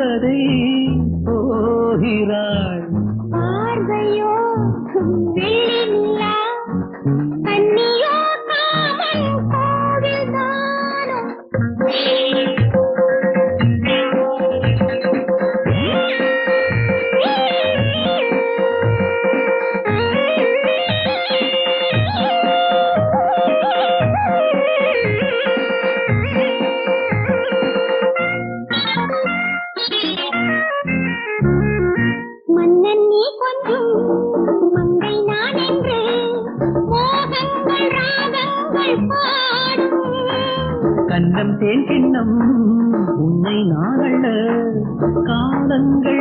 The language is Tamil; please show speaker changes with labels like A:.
A: என்பதை போகிறாள்.
B: பார்வையோ வெள்ளிலா, கண்ணியோ காமன் கோவில்தானோ. மன்னன் நீ கொஞ்சம் மங்கை நான் என்று மோகங்கள் ராகங்கள் பாடும்.
A: கண்ணம் தேன் கிண்ணம் உன்னை நாள காலங்கள்